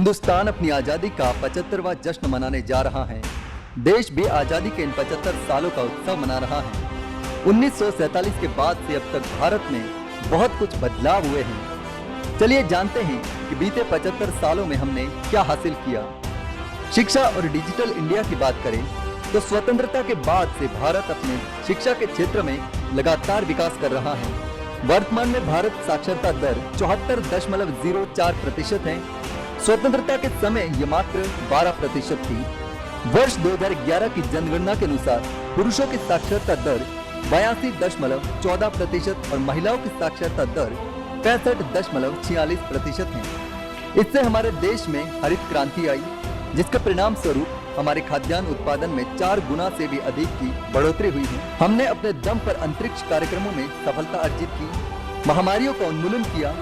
हिंदुस्तान अपनी आजादी का 75वां जश्न मनाने जा रहा है। देश भी आजादी के इन 75 सालों का उत्सव मना रहा है। 1947 के बाद से अब तक भारत में बहुत कुछ बदलाव हुए हैं। चलिए जानते हैं कि बीते 75 सालों में हमने क्या हासिल किया। शिक्षा और डिजिटल इंडिया की बात करें तो स्वतंत्रता के बाद से भारत अपने शिक्षा के क्षेत्र में लगातार विकास कर रहा है। वर्तमान में भारत साक्षरता दर 74.04% है। स्वतंत्रता के समय ये मात्र 12% थी। वर्ष 2011 की जनगणना के अनुसार पुरुषों की साक्षरता दर 82.14% और महिलाओं की साक्षरता दर 65.46% है। इससे हमारे देश में हरित क्रांति आई, जिसके परिणाम स्वरूप हमारे खाद्यान्न उत्पादन में 4 गुना से भी अधिक की बढ़ोतरी हुई है। हमने अपने दम पर अंतरिक्ष कार्यक्रमों में सफलता अर्जित की, महामारियों का उन्मूलन किया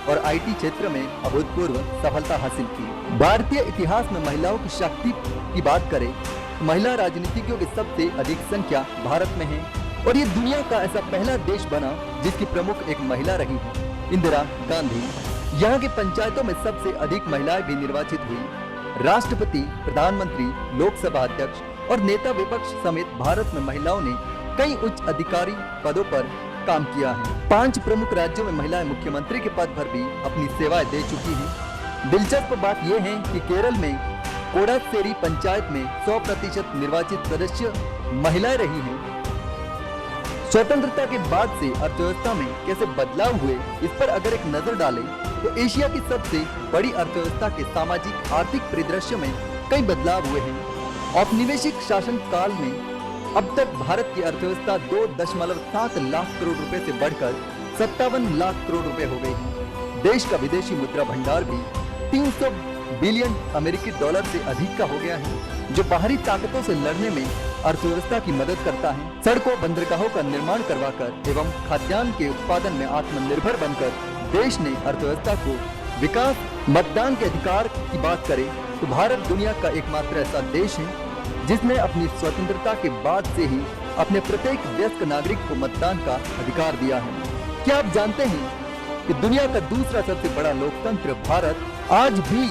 और आईटी क्षेत्र में अभूतपूर्व सफलता हासिल की। भारतीय इतिहास में महिलाओं की शक्ति की बात करें तो महिला राजनीतिज्ञों की सबसे अधिक संख्या भारत में है और ये दुनिया का ऐसा पहला देश बना जिसकी प्रमुख एक महिला रही है, इंदिरा गांधी। यहाँ की पंचायतों में सबसे अधिक महिलाएं भी निर्वाचित हुई। राष्ट्रपति, प्रधानमंत्री, लोकसभा अध्यक्ष और नेता विपक्ष समेत भारत में महिलाओं ने कई उच्च अधिकारी पदों पर काम किया है। 5 प्रमुख राज्यों में महिलाएं मुख्यमंत्री के पद पर भी अपनी सेवाएं दे चुकी हैं। दिलचस्प बात यह है कि केरल में कोडाचेरी पंचायत में 100% निर्वाचित सदस्य महिलाएं रही हैं। स्वतंत्रता के बाद से अर्थव्यवस्था में कैसे बदलाव हुए, इस पर अगर एक नजर डालें तो एशिया की सबसे बड़ी अर्थव्यवस्था के सामाजिक आर्थिक परिदृश्य में कई बदलाव हुए हैं। औपनिवेशिक शासन काल में अब तक भारत की अर्थव्यवस्था 2.7 लाख करोड़ रुपए से बढ़कर 57 लाख करोड़ रुपए हो गई है। देश का विदेशी मुद्रा भंडार भी 300 बिलियन अमेरिकी डॉलर से अधिक का हो गया है, जो बाहरी ताकतों से लड़ने में अर्थव्यवस्था की मदद करता है। सड़कों, बंदरगाहों का निर्माण करवाकर एवं खाद्यान्न के उत्पादन में आत्मनिर्भर बनकर देश ने अर्थव्यवस्था को विकास। मतदान के अधिकार की बात करें तो भारत दुनिया का एकमात्र ऐसा देश है जिसने अपनी स्वतंत्रता के बाद से ही अपने प्रत्येक वयस्क नागरिक को मतदान का अधिकार दिया है। क्या आप जानते हैं कि दुनिया का दूसरा सबसे बड़ा लोकतंत्र भारत आज भी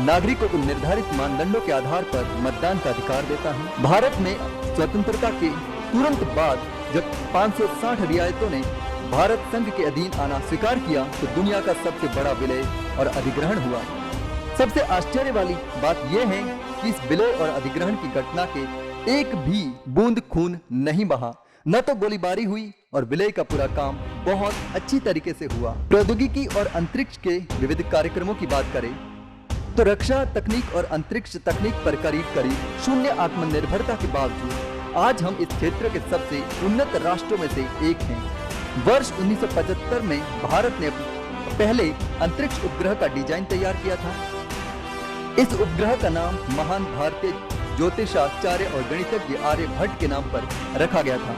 नागरिकों को निर्धारित मानदंडों के आधार पर मतदान का अधिकार देता है। भारत में स्वतंत्रता के तुरंत बाद जब 560 रियायतों ने भारत संघ के अधीन आना स्वीकार किया तो दुनिया का सबसे बड़ा विलय और अधिग्रहण हुआ। सबसे आश्चर्य वाली बात यह है कि इस विलय और अधिग्रहण की घटना के एक भी बूंद खून नहीं बहा, न तो गोलीबारी हुई और विलय का पूरा काम बहुत अच्छी तरीके से हुआ। प्रौद्योगिकी और अंतरिक्ष के विविध कार्यक्रमों की बात करें तो रक्षा तकनीक और अंतरिक्ष तकनीक पर करीब 0 आत्मनिर्भरता के बावजूद आज हम इस क्षेत्र के सबसे उन्नत राष्ट्रों में से एक हैं। वर्ष 1975 में भारत ने पहले अंतरिक्ष उपग्रह का डिजाइन तैयार किया था। इस उपग्रह का नाम महान भारतीय ज्योतिषाचार्य और गणितज्ञ आर्यभट्ट के नाम पर रखा गया था।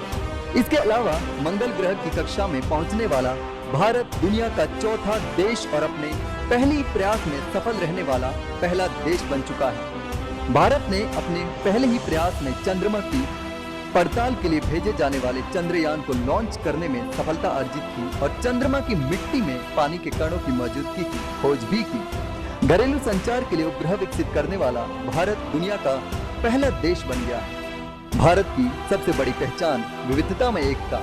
इसके अलावा मंगल ग्रह की कक्षा में पहुंचने वाला भारत दुनिया का चौथा देश और अपने पहली प्रयास में सफल रहने वाला पहला देश बन चुका है। भारत ने अपने पहले ही प्रयास में चंद्रमा की पड़ताल के लिए भेजे जाने वाले चंद्रयान को लॉन्च करने में सफलता अर्जित की और चंद्रमा की मिट्टी में पानी के कणों की मौजूदगी की खोज भी की। घरेलू संचार के लिए उपग्रह विकसित करने वाला भारत दुनिया का पहला देश बन गया। भारत की सबसे बड़ी पहचान विविधता में एकता।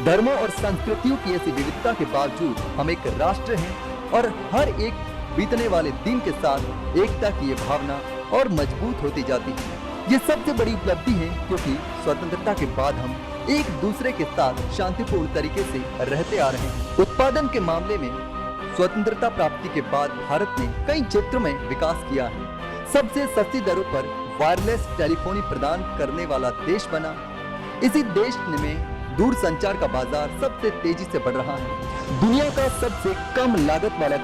धर्मों और संस्कृतियों की ऐसी विविधता के बावजूद हम एक राष्ट्र हैं और हर एक बीतने वाले दिन के साथ एकता की ये भावना और मजबूत होती जाती है। ये सबसे बड़ी उपलब्धि है क्योंकि स्वतंत्रता के बाद हम एक दूसरे के साथ शांतिपूर्ण तरीके से रहते आ रहे हैं। उत्पादन के मामले में स्वतंत्रता प्राप्ति के बाद भारत ने कई क्षेत्रों में विकास किया है। सबसे सस्ती दरों पर वायरलेस टेलीफोनी प्रदान करने वाला देश बना। इसी देश में दूर संचार का बाजार सबसे तेजी से बढ़ रहा है। दुनिया का सबसे कम लागत वाला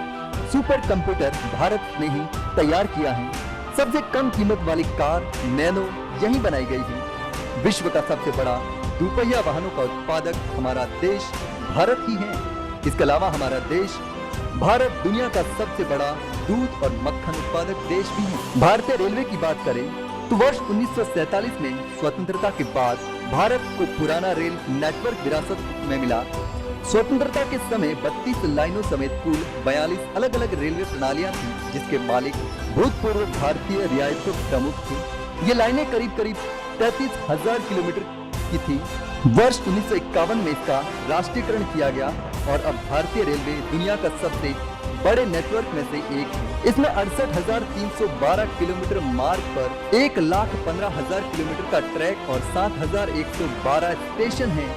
सुपर कंप्यूटर भारत ने ही तैयार किया है। सबसे कम कीमत वाली कार नैनो यहीं बनाई गई है। विश्व का सबसे बड़ा दुपहिया वाहनों का उत्पादक हमारा देश भारत ही है। इसके अलावा हमारा देश भारत दुनिया का सबसे बड़ा दूध और मक्खन उत्पादक देश भी है। भारतीय रेलवे की बात करें तो वर्ष 1947 में स्वतंत्रता के बाद भारत को पुराना रेल नेटवर्क विरासत में मिला। स्वतंत्रता के समय 32 लाइनों समेत कुल 42 अलग अलग रेलवे प्रणालियां थी, जिसके मालिक भूतपूर्व भारतीय रियासतों के प्रमुख थे। ये लाइनें करीब करीब 33,000 किलोमीटर की थी। वर्ष 1951 में इसका राष्ट्रीयकरण किया गया और अब भारतीय रेलवे दुनिया का सबसे बड़े नेटवर्क में से एक है। इसमें 68,312 किलोमीटर मार्ग पर 1,15,000 किलोमीटर का ट्रैक और 7,112 स्टेशन है।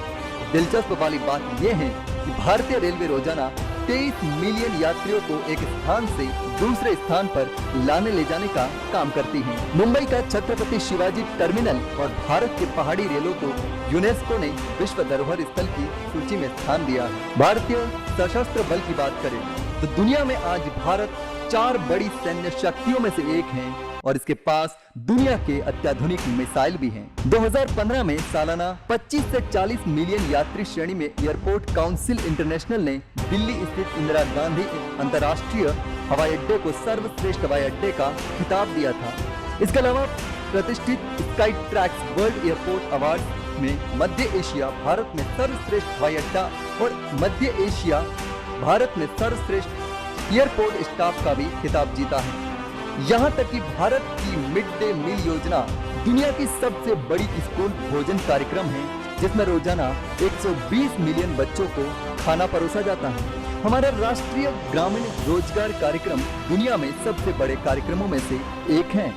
दिलचस्प वाली बात यह है कि भारतीय रेलवे रोजाना 23 मिलियन यात्रियों को एक स्थान से दूसरे स्थान पर लाने ले जाने का काम करती है। मुंबई का छत्रपति शिवाजी टर्मिनल और भारत के पहाड़ी रेलों को यूनेस्को ने विश्व धरोहर स्थल की सूची में स्थान दिया है। भारतीय सशस्त्र बल की बात करें तो दुनिया में आज भारत 4 बड़ी सैन्य शक्तियों में से एक है और इसके पास दुनिया के अत्याधुनिक मिसाइल भी हैं। 2015 में सालाना 25 से 40 मिलियन यात्री श्रेणी में एयरपोर्ट काउंसिल इंटरनेशनल ने दिल्ली स्थित इंदिरा गांधी अंतर्राष्ट्रीय हवाई अड्डे को सर्वश्रेष्ठ हवाई अड्डे का खिताब दिया था। इसके अलावा प्रतिष्ठित sky tracks world airport award में मध्य एशिया भारत में सर्वश्रेष्ठ हवाई अड्डा और मध्य एशिया भारत में सर्वश्रेष्ठ एयरपोर्ट स्टाफ का भी खिताब जीता है। यहाँ तक कि भारत की मिड डे मील योजना दुनिया की सबसे बड़ी स्कूल भोजन कार्यक्रम है, जिसमें रोजाना 120 मिलियन बच्चों को खाना परोसा जाता है। हमारा राष्ट्रीय ग्रामीण रोजगार कार्यक्रम दुनिया में सबसे बड़े कार्यक्रमों में से एक है।